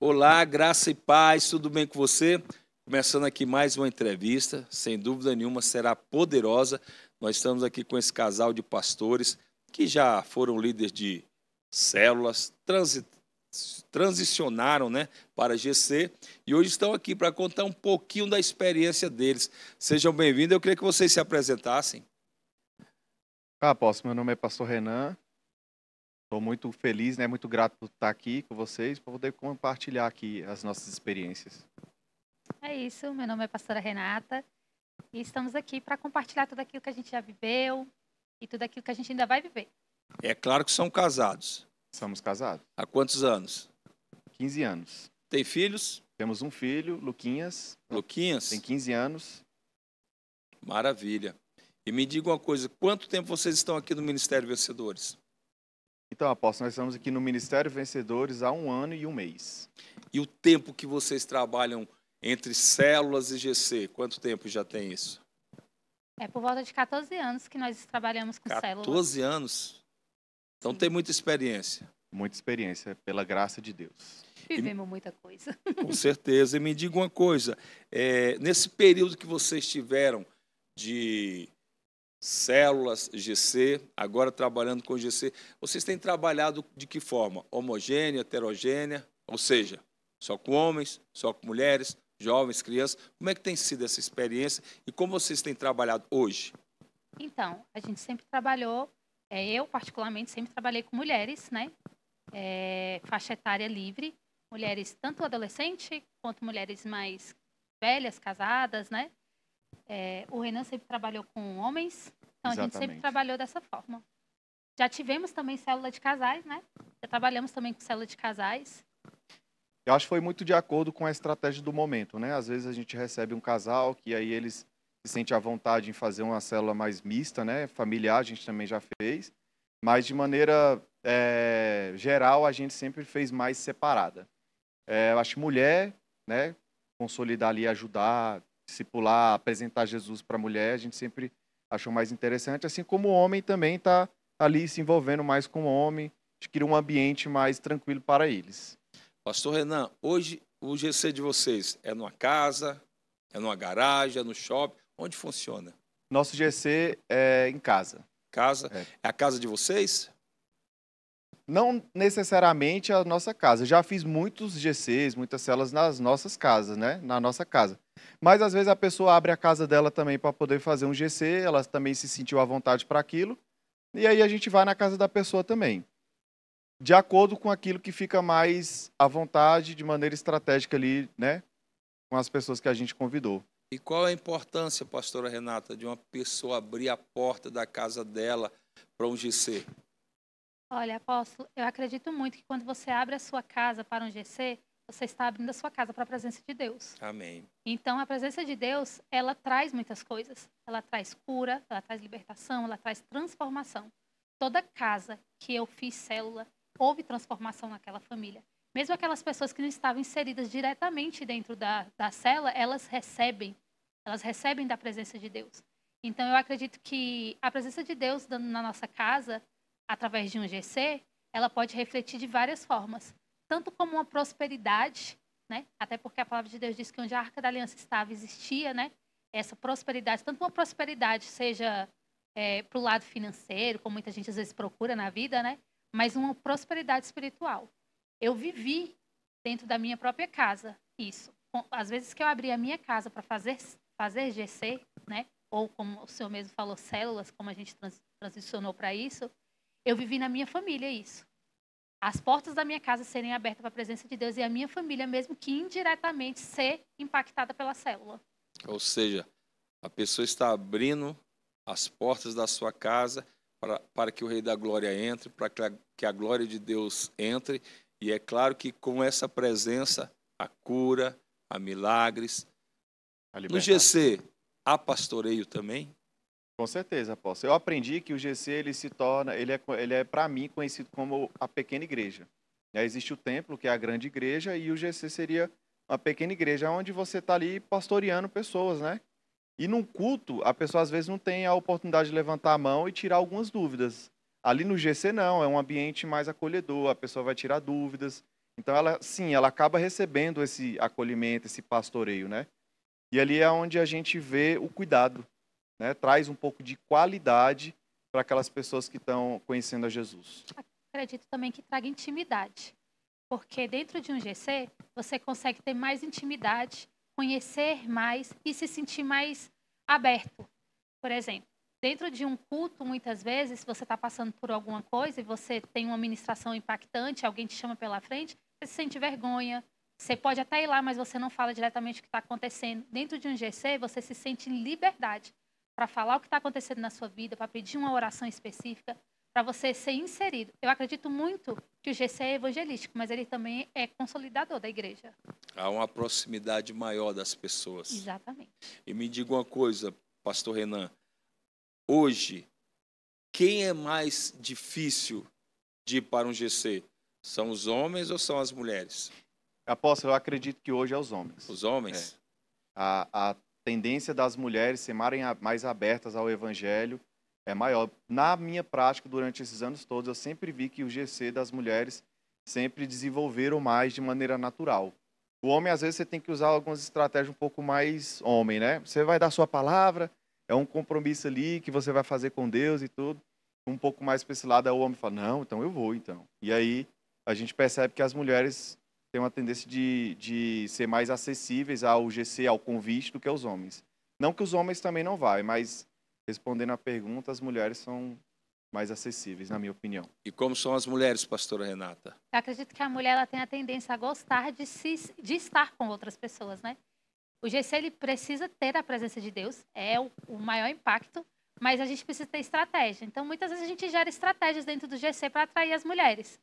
Olá, graça e paz, tudo bem com você? Começando aqui mais uma entrevista, sem dúvida nenhuma será poderosa. Nós estamos aqui com esse casal de pastores que já foram líderes de células, transicionaram, né, para GC e hoje estão aqui para contar um pouquinho da experiência deles. Sejam bem-vindos, eu queria que vocês se apresentassem. Apóstolo, meu nome é Pastor Renan. Estou muito feliz, né? Muito grato por estar aqui com vocês, para poder compartilhar aqui as nossas experiências. É isso, meu nome é pastora Renata e estamos aqui para compartilhar tudo aquilo que a gente já viveu e tudo aquilo que a gente ainda vai viver. É claro que são casados. Somos casados. Há quantos anos? 15 anos. Tem filhos? Temos um filho, Luquinhas. Luquinhas? Tem 15 anos. Maravilha. E me diga uma coisa, quanto tempo vocês estão aqui no Ministério Vencedores? Então, apóstolo, nós estamos aqui no Ministério Vencedores há 1 ano e 1 mês. E o tempo que vocês trabalham entre células e GC, quanto tempo já tem isso? É por volta de 14 anos que nós trabalhamos com células. 14 anos? Então tem muita experiência. Muita experiência, pela graça de Deus. Vivemos muita coisa. Com certeza. E me diga uma coisa, nesse período que vocês tiveram de células, GC, agora trabalhando com GC, vocês têm trabalhado de que forma? Homogênea, heterogênea? Ou seja, só com homens, só com mulheres, jovens, crianças? Como é que tem sido essa experiência e como vocês têm trabalhado hoje? Então, a gente sempre trabalhou, eu particularmente sempre trabalhei com mulheres, né? Faixa etária livre, mulheres tanto adolescente quanto mulheres mais velhas, casadas, né? O Renan sempre trabalhou com homens, então a gente sempre trabalhou dessa forma. Já tivemos também célula de casais, né? Já trabalhamos também com célula de casais. Eu acho que foi muito de acordo com a estratégia do momento, né? Às vezes a gente recebe um casal que aí eles se sentem à vontade em fazer uma célula mais mista, né? Familiar, a gente também já fez. Mas de maneira geral, a gente sempre fez mais separada. Eu acho que mulher, né? Consolidar ali, ajudar, discipular, apresentar Jesus para a mulher, a gente sempre achou mais interessante. Assim como o homem também está ali se envolvendo mais com o homem, de criar um ambiente mais tranquilo para eles. Pastor Renan, hoje o GC de vocês é numa casa, é numa garagem, é no shopping? Onde funciona? Nosso GC é em casa. Casa? É a casa de vocês? Não necessariamente a nossa casa. Já fiz muitos GCs, muitas células nas nossas casas, né? Na nossa casa. Mas às vezes a pessoa abre a casa dela também para poder fazer um GC, ela também se sentiu à vontade para aquilo, e aí a gente vai na casa da pessoa também. De acordo com aquilo que fica mais à vontade, de maneira estratégica ali, né? Com as pessoas que a gente convidou. E qual é a importância, pastora Renata, de uma pessoa abrir a porta da casa dela para um GC? Olha, apóstolo, eu acredito muito que quando você abre a sua casa para um GC, você está abrindo a sua casa para a presença de Deus. Amém. Então, a presença de Deus, ela traz muitas coisas. Ela traz cura, ela traz libertação, ela traz transformação. Toda casa que eu fiz célula, houve transformação naquela família. Mesmo aquelas pessoas que não estavam inseridas diretamente dentro da célula, elas recebem da presença de Deus. Então, eu acredito que a presença de Deus na nossa casa, através de um GC, ela pode refletir de várias formas. Tanto como uma prosperidade, né? Até porque a palavra de Deus diz que onde a Arca da Aliança estava, existia, né? Essa prosperidade. Tanto uma prosperidade seja para o lado financeiro, como muita gente às vezes procura na vida, né? Mas uma prosperidade espiritual. Eu vivi dentro da minha própria casa isso. Às vezes que eu abri a minha casa para fazer GC, né? Ou como o senhor mesmo falou, células, como a gente transicionou para isso, eu vivi na minha família isso. As portas da minha casa serem abertas para a presença de Deus e a minha família, mesmo que indiretamente, ser impactada pela célula. Ou seja, a pessoa está abrindo as portas da sua casa para que o Rei da Glória entre, para que a glória de Deus entre. E é claro que com essa presença, a cura, há milagres. No GC, há pastoreio também? Com certeza, apóstolo. Eu aprendi que o GC ele é para mim conhecido como a pequena igreja. Existe o templo, que é a grande igreja, e o GC seria uma pequena igreja onde você está ali pastoreando pessoas, né? E num culto, a pessoa às vezes não tem a oportunidade de levantar a mão e tirar algumas dúvidas. Ali no GC não, é um ambiente mais acolhedor, a pessoa vai tirar dúvidas. Então, ela, sim, ela acaba recebendo esse acolhimento, esse pastoreio, né? E ali é onde a gente vê o cuidado, né? Traz um pouco de qualidade para aquelas pessoas que estão conhecendo a Jesus. Acredito também que traga intimidade, porque dentro de um GC você consegue ter mais intimidade, conhecer mais e se sentir mais aberto. Por exemplo, dentro de um culto, muitas vezes, você está passando por alguma coisa e você tem uma ministração impactante, alguém te chama pela frente, você se sente vergonha. Você pode até ir lá, mas você não fala diretamente o que está acontecendo. Dentro de um GC, você se sente em liberdade para falar o que está acontecendo na sua vida, para pedir uma oração específica, para você ser inserido. Eu acredito muito que o GC é evangelístico, mas ele também é consolidador da igreja. Há uma proximidade maior das pessoas. Exatamente. E me diga uma coisa, pastor Renan, hoje, quem é mais difícil de ir para um GC? São os homens ou são as mulheres? Apóstolo, eu acredito que hoje é os homens. Os homens? A tendência das mulheres serem mais abertas ao evangelho é maior. Na minha prática, durante esses anos todos, eu sempre vi que o GC das mulheres sempre desenvolveram mais de maneira natural. O homem, às vezes, você tem que usar algumas estratégias um pouco mais homem, né? Você vai dar sua palavra, é um compromisso ali que você vai fazer com Deus e tudo. Um pouco mais para esse lado, aí o homem fala, não, então eu vou, então. E aí, a gente percebe que as mulheres têm uma tendência de ser mais acessíveis ao GC, ao convite, do que os homens. Não que os homens também não vão, mas, respondendo à pergunta, as mulheres são mais acessíveis, na minha opinião. E como são as mulheres, pastora Renata? Eu acredito que a mulher ela tem a tendência a gostar de estar com outras pessoas, né? O GC ele precisa ter a presença de Deus, é o maior impacto, mas a gente precisa ter estratégia. Então, muitas vezes a gente gera estratégias dentro do GC para atrair as mulheres.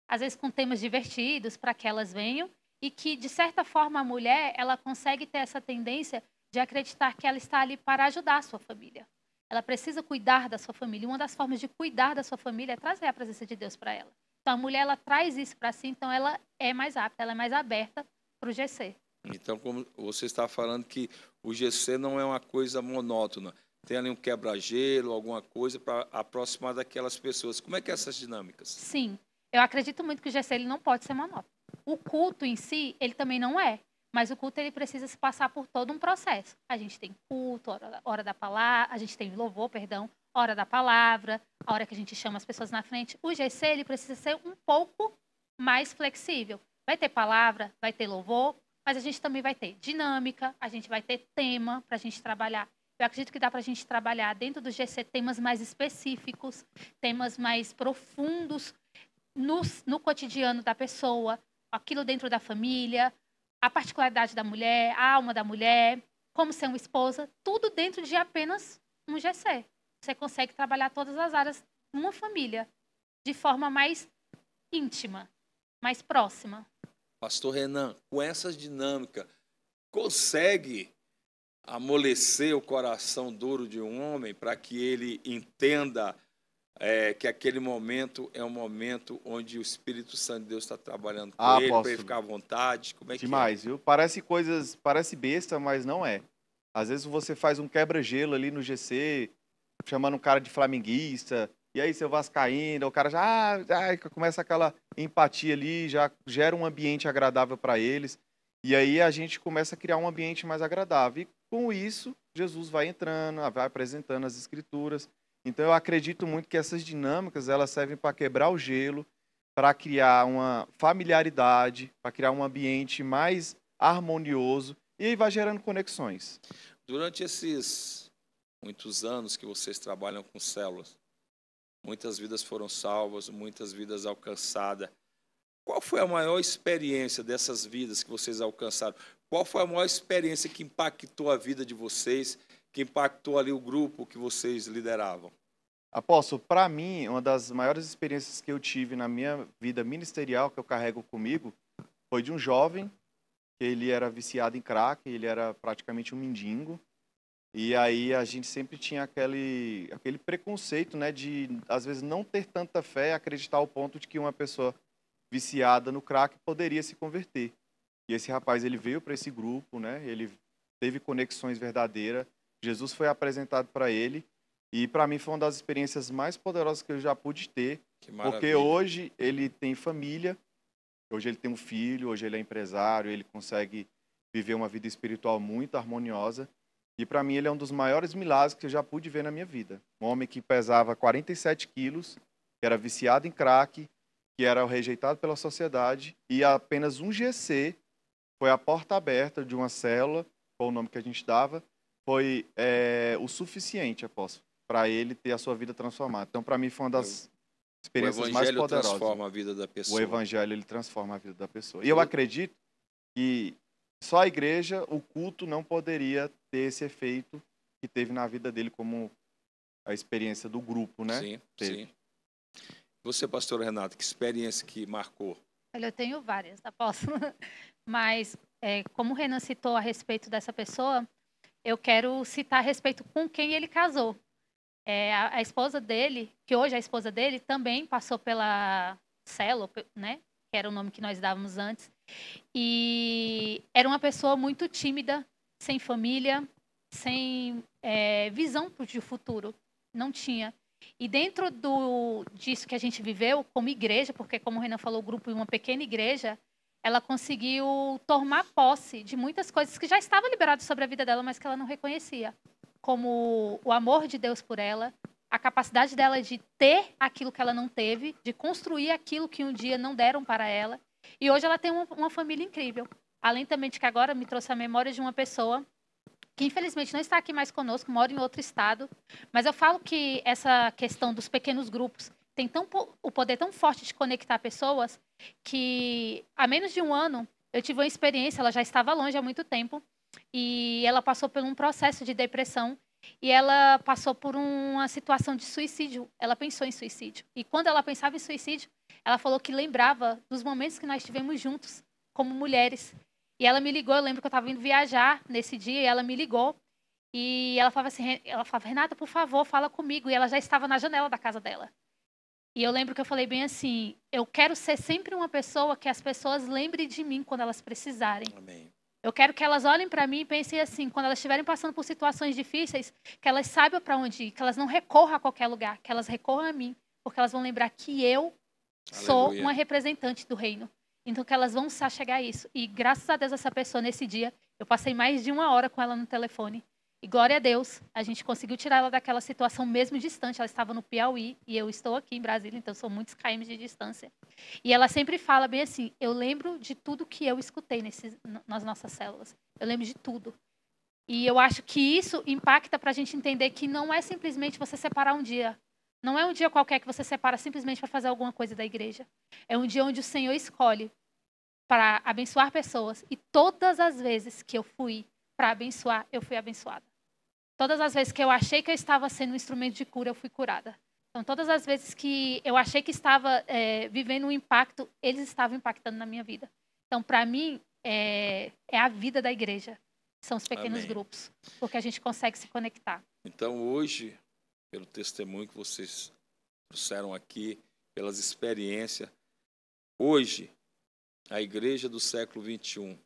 Às vezes com temas divertidos para que elas venham e que, de certa forma, a mulher ela consegue ter essa tendência de acreditar que ela está ali para ajudar a sua família. Ela precisa cuidar da sua família. E uma das formas de cuidar da sua família é trazer a presença de Deus para ela. Então, a mulher ela traz isso para si, então ela é mais apta, ela é mais aberta para o GC. Então, como você está falando que o GC não é uma coisa monótona, tem ali um quebra-gelo, alguma coisa para aproximar daquelas pessoas. Como é que é essas dinâmicas? Sim, eu acredito muito que o GC ele não pode ser monótono. O culto em si, ele também não é, mas o culto ele precisa se passar por todo um processo. A gente tem culto, hora da palavra, a gente tem louvor, perdão, hora da palavra, a hora que a gente chama as pessoas na frente. O GC ele precisa ser um pouco mais flexível. Vai ter palavra, vai ter louvor, mas a gente também vai ter dinâmica, a gente vai ter tema para a gente trabalhar. Eu acredito que dá para a gente trabalhar dentro do GC temas mais específicos, temas mais profundos no cotidiano da pessoa, aquilo dentro da família, a particularidade da mulher, a alma da mulher, como ser uma esposa, tudo dentro de apenas um GC. Você consegue trabalhar todas as áreas numa família de forma mais íntima, mais próxima. Pastor Renan, com essa dinâmica, consegue amolecer o coração duro de um homem para que ele entenda que aquele momento é um momento onde o Espírito Santo de Deus está trabalhando com ele, para ele ficar à vontade? Como é Demais, que é? viu? Parece besta, mas não é. Às vezes você faz um quebra-gelo ali no GC, chamando um cara de flamenguista, e aí seu vascaíno, o cara já começa aquela empatia ali, já gera um ambiente agradável para eles, e aí a gente começa a criar um ambiente mais agradável. E com isso, Jesus vai entrando, vai apresentando as escrituras. Então eu acredito muito que essas dinâmicas elas servem para quebrar o gelo, para criar uma familiaridade, para criar um ambiente mais harmonioso, e aí vai gerando conexões. Durante esses muitos anos que vocês trabalham com células, muitas vidas foram salvas, muitas vidas alcançadas. Qual foi a maior experiência dessas vidas que vocês alcançaram? Qual foi a maior experiência que impactou a vida de vocês, que impactou ali o grupo que vocês lideravam? Apóstolo, para mim, uma das maiores experiências que eu tive na minha vida ministerial, que eu carrego comigo, foi de um jovem, que ele era viciado em crack, ele era praticamente um mendigo, e aí a gente sempre tinha aquele preconceito, né, de às vezes não ter tanta fé, acreditar ao ponto de que uma pessoa viciada no crack poderia se converter. E esse rapaz, ele veio para esse grupo, né, ele teve conexões verdadeiras, Jesus foi apresentado para ele, e para mim foi uma das experiências mais poderosas que eu já pude ter, porque hoje ele tem família, Hoje ele tem um filho, hoje ele é empresário, ele consegue viver uma vida espiritual muito harmoniosa. E para mim ele é um dos maiores milagres que eu já pude ver na minha vida. Um homem que pesava 47 quilos, que era viciado em crack, que era rejeitado pela sociedade, e apenas um GC foi a porta aberta de uma célula, foi o nome que a gente dava, foi o suficiente, apóstolo, para ele ter a sua vida transformada. Então, para mim, foi uma das experiências mais poderosas. O evangelho transforma a vida da pessoa. O evangelho, ele transforma a vida da pessoa. E eu acredito que só a igreja, o culto, não poderia ter esse efeito que teve na vida dele, como a experiência do grupo, né? Sim, sim. Você, pastor Renato, que experiência que marcou? Olha, eu tenho várias, apóstolo. Mas, como o Renan citou a respeito dessa pessoa, eu quero citar a respeito com quem ele casou. A esposa dele, que hoje é a esposa dele, também passou pela célula, né? Que era o nome que nós dávamos antes. E era uma pessoa muito tímida, sem família, sem visão de futuro. Não tinha. E dentro disso que a gente viveu como igreja, porque como o Renan falou, o grupo em uma pequena igreja, ela conseguiu tomar posse de muitas coisas que já estavam liberadas sobre a vida dela, mas que ela não reconhecia. Como o amor de Deus por ela, a capacidade dela de ter aquilo que ela não teve, de construir aquilo que um dia não deram para ela. E hoje ela tem uma família incrível. Além também de que agora me trouxe a memória de uma pessoa que infelizmente não está aqui mais conosco, mora em outro estado. Mas eu falo que essa questão dos pequenos grupos tem o poder tão forte de conectar pessoas que há menos de um ano eu tive uma experiência, ela já estava longe há muito tempo, e ela passou por um processo de depressão e ela passou por uma situação de suicídio. Ela pensou em suicídio. E quando ela pensava em suicídio, ela falou que lembrava dos momentos que nós tivemos juntos, como mulheres. E ela me ligou, eu lembro que eu estava indo viajar nesse dia, e ela me ligou. E ela falava assim, Renata, por favor, fala comigo. E ela já estava na janela da casa dela. E eu lembro que eu falei bem assim, eu quero ser sempre uma pessoa que as pessoas lembrem de mim quando elas precisarem. Amém. Eu quero que elas olhem para mim e pensem assim, quando elas estiverem passando por situações difíceis, que elas saibam para onde ir, que elas não recorram a qualquer lugar, que elas recorram a mim, porque elas vão lembrar que eu sou uma representante do reino. Então, que elas vão se achegar a isso. E graças a Deus, essa pessoa, nesse dia, eu passei mais de 1 hora com ela no telefone. E glória a Deus, a gente conseguiu tirar ela daquela situação mesmo distante. Ela estava no Piauí e eu estou aqui em Brasília, então são muitos km de distância. E ela sempre fala bem assim, eu lembro de tudo que eu escutei nas nossas células. Eu lembro de tudo. E eu acho que isso impacta para a gente entender que não é simplesmente você separar um dia. Não é um dia qualquer que você separa simplesmente para fazer alguma coisa da igreja. É um dia onde o Senhor escolhe para abençoar pessoas. E todas as vezes que eu fui para abençoar, eu fui abençoada. Todas as vezes que eu achei que eu estava sendo um instrumento de cura, eu fui curada. Então, todas as vezes que eu achei que estava vivendo um impacto, eles estavam impactando na minha vida. Então, para mim, é a vida da igreja. São os pequenos grupos, porque a gente consegue se conectar. Então, hoje, pelo testemunho que vocês trouxeram aqui, pelas experiências, hoje, a igreja do século XXI,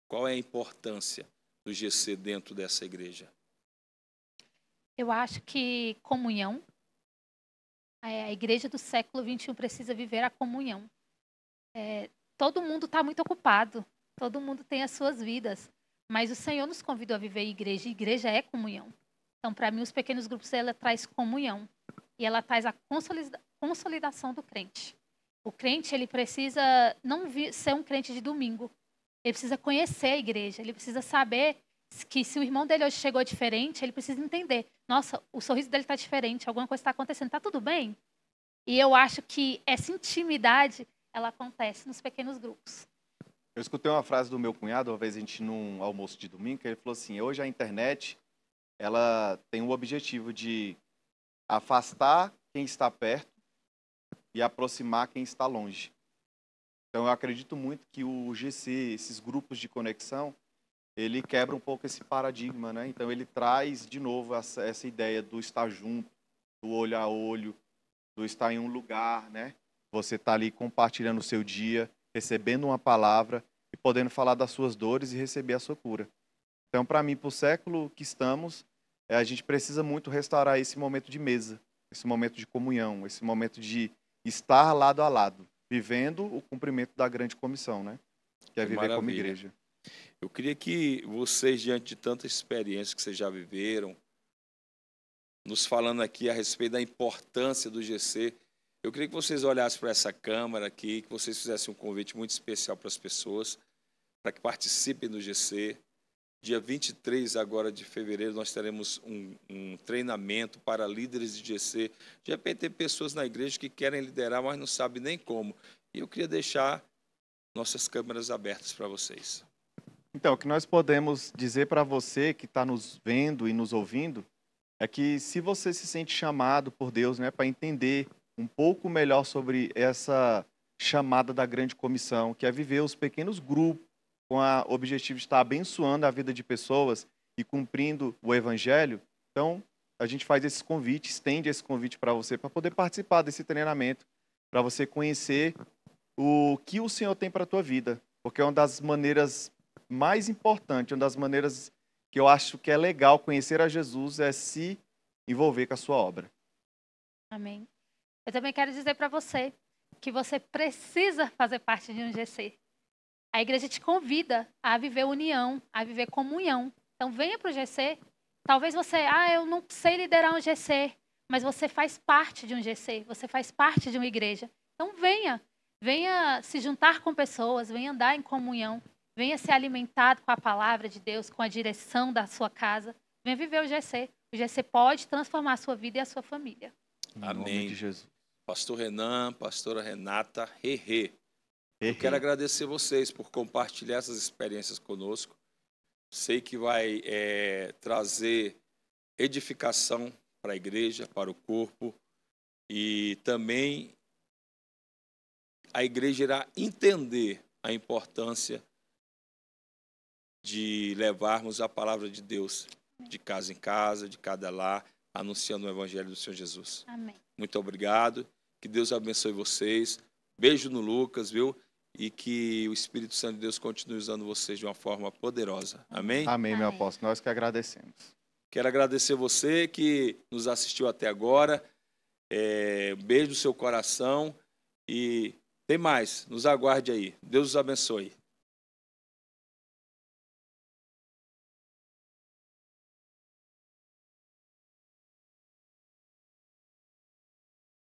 qual é a importância do GC dentro dessa igreja? Eu acho que comunhão. A igreja do século XXI precisa viver a comunhão. Todo mundo está muito ocupado, todo mundo tem as suas vidas, mas o Senhor nos convidou a viver igreja, e igreja é comunhão. Então, para mim, os pequenos grupos, ela traz comunhão, e ela traz a consolidação do crente. O crente, ele precisa não ser um crente de domingo, ele precisa conhecer a igreja, ele precisa saber que se o irmão dele hoje chegou diferente, ele precisa entender, nossa, o sorriso dele está diferente, alguma coisa está acontecendo, está tudo bem? E eu acho que essa intimidade, ela acontece nos pequenos grupos. Eu escutei uma frase do meu cunhado, uma vez a gente num almoço de domingo, que ele falou assim, hoje a internet, ela tem o objetivo de afastar quem está perto e aproximar quem está longe. Então eu acredito muito que o GC, esses grupos de conexão, ele quebra um pouco esse paradigma, né? Então ele traz de novo essa ideia do estar junto, do olho a olho, do estar em um lugar, né? Você está ali compartilhando o seu dia, recebendo uma palavra e podendo falar das suas dores e receber a sua cura. Então, para mim, para o século que estamos, a gente precisa muito restaurar esse momento de mesa, esse momento de comunhão, esse momento de estar lado a lado. vivendo o cumprimento da grande comissão, né? Que é Que viver como maravilha. igreja. Eu queria que vocês, diante de tantas experiências que vocês já viveram, nos falando aqui a respeito da importância do GC, eu queria que vocês olhassem para essa câmara aqui, que vocês fizessem um convite muito especial para as pessoas, para que participem do GC. Dia 23 agora de fevereiro nós teremos um treinamento para líderes de GC. De repente tem pessoas na igreja que querem liderar, mas não sabem nem como. E eu queria deixar nossas câmeras abertas para vocês. Então, o que nós podemos dizer para você que está nos vendo e nos ouvindo é que se você se sente chamado por Deus, né, para entender um pouco melhor sobre essa chamada da grande comissão, que é viver os pequenos grupos com o objetivo de estar abençoando a vida de pessoas e cumprindo o evangelho, então a gente faz esse convite, estende esse convite para você, para poder participar desse treinamento, para você conhecer o que o Senhor tem para a tua vida, porque é uma das maneiras mais importantes, uma das maneiras que eu acho que é legal conhecer a Jesus é se envolver com a sua obra. Amém. Eu também quero dizer para você que você precisa fazer parte de um GC. A igreja te convida a viver união, a viver comunhão. Então, venha para o GC. Talvez você, eu não sei liderar um GC, mas você faz parte de um GC, você faz parte de uma igreja. Então, venha se juntar com pessoas, venha andar em comunhão, venha ser alimentado com a palavra de Deus, com a direção da sua casa. Venha viver o GC. O GC pode transformar a sua vida e a sua família. Em Amém. nome de Jesus. Pastor Renan, pastora Renata, eu quero agradecer vocês por compartilhar essas experiências conosco. Sei que vai trazer edificação para a igreja, para o corpo, e também a igreja irá entender a importância de levarmos a palavra de Deus de casa em casa, de cada lar, anunciando o evangelho do Senhor Jesus. Amém. Muito obrigado, que Deus abençoe vocês. Beijo no Lucas, viu? E que o Espírito Santo de Deus continue usando vocês de uma forma poderosa. Amém? Amém, meu Amém. apóstolo. Nós que agradecemos. Quero agradecer você que nos assistiu até agora. Um beijo no seu coração. E tem mais. Nos aguarde aí. Deus os abençoe.